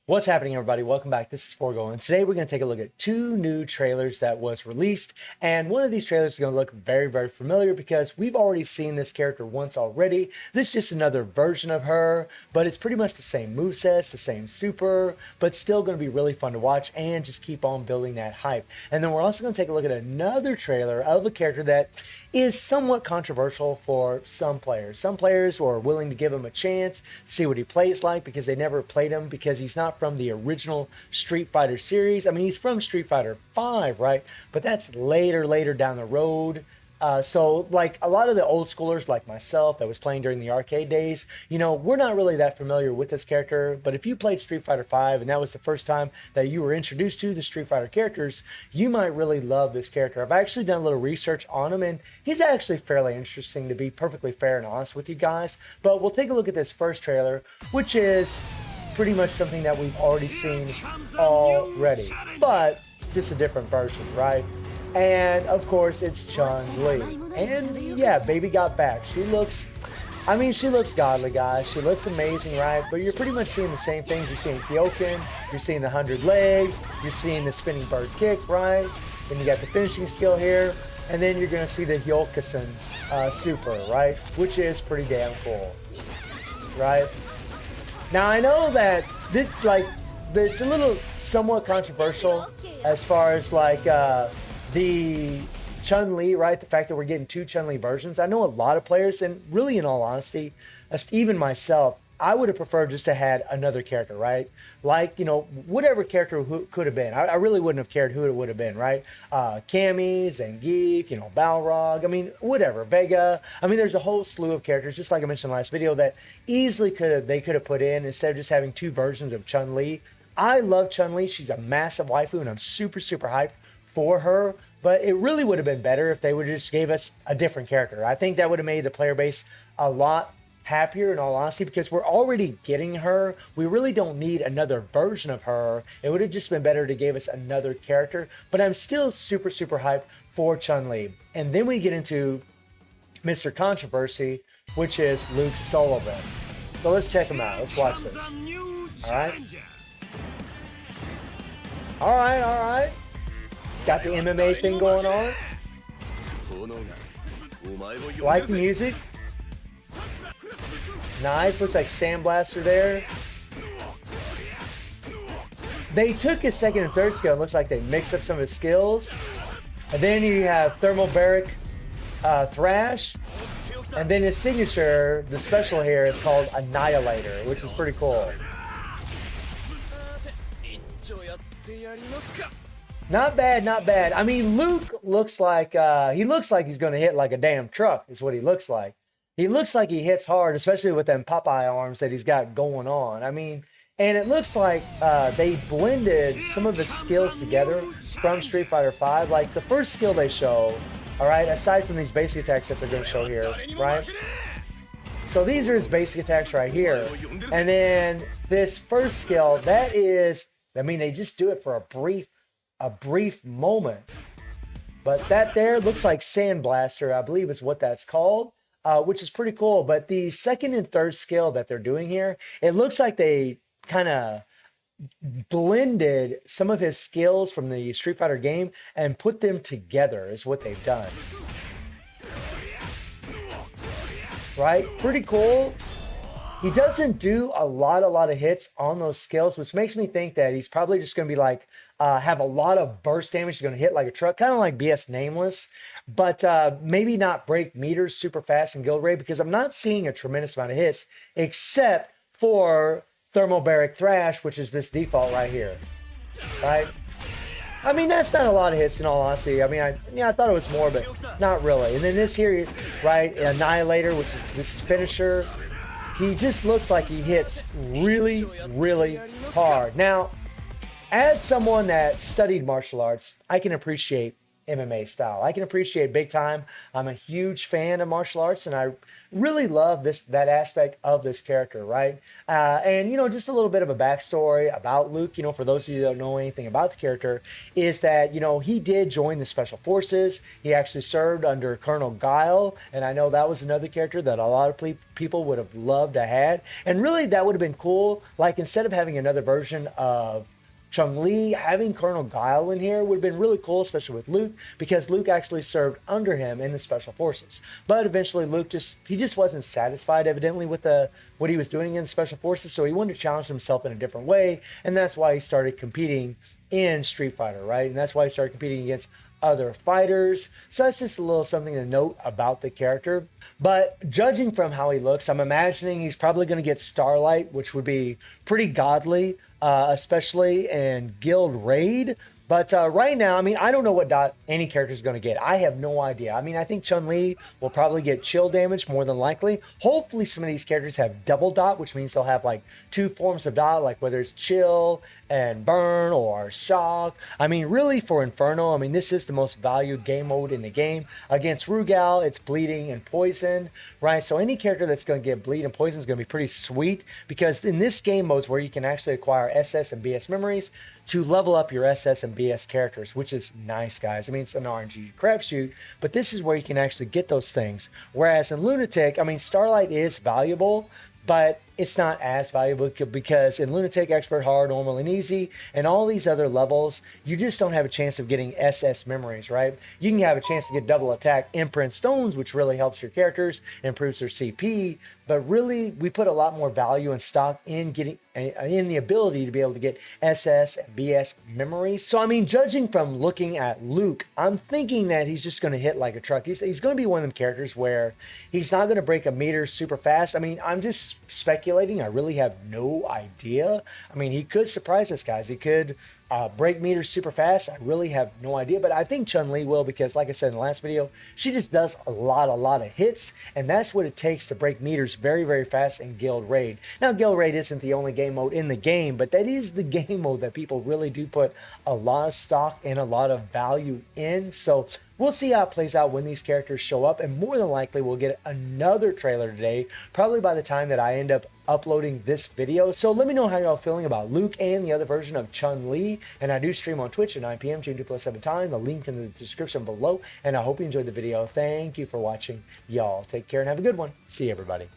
What's happening, everybody? Welcome back. This is Forgo, and today we're going to take a look at two new trailers that was released. And one of these trailers is going to look very, very familiar because we've already seen this character once already. This is just another version of her, but it's pretty much the same movesets, the same super, but still going to be really fun to watch and just keep on building that hype. And then we're also going to take a look at another trailer of a character that is somewhat controversial for some players. Some players are willing to give him a chance, see what he plays like because they never played him because he's not from the original Street Fighter series. I mean, he's from Street Fighter 5, right? But that's later down the road. So like a lot of the old schoolers like myself that was playing during the arcade days, we're not really that familiar with this character. But if you played Street Fighter 5 and that was the first time that you were introduced to the Street Fighter characters, you might really love this character. I've actually done a little research on him and he's actually fairly interesting, to be perfectly fair and honest with you guys. But we'll take a look at this first trailer, which is pretty much something that we've already seen already, but just a different version, right? And of course it's Chun Li. And yeah, baby got back. She looks godly, guys. She looks amazing, right? But you're pretty much seeing the same things. You're seeing Kyoken, you're seeing the 100 legs, you're seeing the spinning bird kick, right? Then you got the finishing skill here. And then you're gonna see the Hyokusen super, right? Which is pretty damn cool, right? Now I know that this, it's a little somewhat controversial as far as the Chun Li, right? The fact that we're getting two Chun Li versions. I know a lot of players, and really, in all honesty, even myself, I would have preferred just to had another character, right? Like, whatever character who could have been. I really wouldn't have cared who it would have been, right? Cammy, Zangief, Balrog, I mean, whatever, Vega. I mean, there's a whole slew of characters, just like I mentioned in the last video, that easily they could have put in instead of just having two versions of Chun Li. I love Chun Li. She's a massive waifu, and I'm super, super hyped for her. But it really would have been better if they would have just gave us a different character. I think that would have made the player base a lot happier, in all honesty, because we're already getting her. We really don't need another version of her. It would have just been better to give us another character. But I'm still super, super hyped for Chun Li. And then we get into Mr. Controversy, which is Luke Sullivan. So let's check him out. Let's watch this. All right. Got the MMA thing going on. Like the music. Nice. Looks like Sandblaster there. They took his second and third skill. It looks like they mixed up some of his skills. And then you have Thermobaric Thrash. And then his signature, the special here, is called Annihilator, which is pretty cool. Not bad. I mean, Luke looks like he's going to hit like a damn truck is what he looks like. He looks like he hits hard, especially with them Popeye arms that he's got going on. I mean, and it looks like they blended some of his skills together from Street Fighter 5. Like the first skill they show, all right, aside from these basic attacks that they're going to show here, right? So these are his basic attacks right here. And then this first skill, that is, I mean, they just do it for a brief moment. But that there looks like Sandblaster, I believe is what that's called, which is pretty cool. But the second and third skill that they're doing here, it looks like they kind of blended some of his skills from the Street Fighter game and put them together is what they've done. Right? Pretty cool. He doesn't do a lot of hits on those skills, which makes me think that he's probably just going to be like, have a lot of burst damage. He's going to hit like a truck, kind of like BS Nameless, but maybe not break meters super fast in Guild Raid, because I'm not seeing a tremendous amount of hits except for Thermobaric Thrash, which is this default right here, right? I mean, that's not a lot of hits in all honesty. I mean, I thought it was more, but not really. And then this here, right, Annihilator, which is this finisher. He just looks like he hits really, really hard. Now, as someone that studied martial arts, I can appreciate MMA style. I can appreciate big time. I'm a huge fan of martial arts, and I really love that aspect of this character, right? And just a little bit of a backstory about Luke. For those of you that don't know anything about the character, is that he did join the special forces. He actually served under Colonel Guile, and I know that was another character that a lot of people would have loved to had. And really, that would have been cool. Like, instead of having another version of Chun Li, having Colonel Guile in here would have been really cool, especially with Luke, because Luke actually served under him in the special forces. But eventually, Luke just wasn't satisfied, evidently, with what he was doing in the special forces, so he wanted to challenge himself in a different way, and that's why he started competing in Street Fighter, right? And that's why he started competing against other fighters. So that's just a little something to note about the character. But judging from how he looks, I'm imagining he's probably going to get Starlight, which would be pretty godly, especially in Guild Raid. But right now, I don't know what dot any character is going to get. I have no idea. I think Chun-Li will probably get chill damage more than likely. Hopefully some of these characters have double dot, which means they'll have like two forms of dot, like whether it's chill and burn or shock. Really for Inferno, this is the most valued game mode in the game. Against Rugal, it's bleeding and poison, right? So any character that's going to get bleed and poison is going to be pretty sweet, because in this game mode is where you can actually acquire SS and BS memories to level up your SS and BS characters, which is nice, guys. It's an RNG crapshoot, but this is where you can actually get those things. Whereas in Lunatic, Starlight is valuable, but it's not as valuable, because in Lunatic, Expert, Hard, Normal, and Easy, and all these other levels, you just don't have a chance of getting SS memories, right? You can have a chance to get double attack imprint stones, which really helps your characters, improves their CP, but really, we put a lot more value and stock in getting in the ability to be able to get SS and BS memories. So, judging from looking at Luke, I'm thinking that he's just going to hit like a truck. He's going to be one of them characters where he's not going to break a meter super fast. I'm just speculating. I really have no idea. He could surprise us, guys. He could break meters super fast. I really have no idea, but I think Chun-Li will, because like I said in the last video, she just does a lot of hits, and that's what it takes to break meters very, very fast in Guild Raid. Now, Guild Raid isn't the only game mode in the game, but that is the game mode that people really do put a lot of stock and a lot of value in. So we'll see how it plays out when these characters show up, and more than likely we'll get another trailer today, probably by the time that I end up uploading this video. So let me know how y'all feeling about Luke and the other version of Chun-Li. And I do stream on Twitch at 9 p.m. June 2+7 time. The link in the description below. And I hope you enjoyed the video. Thank you for watching. Y'all take care and have a good one. See you, everybody.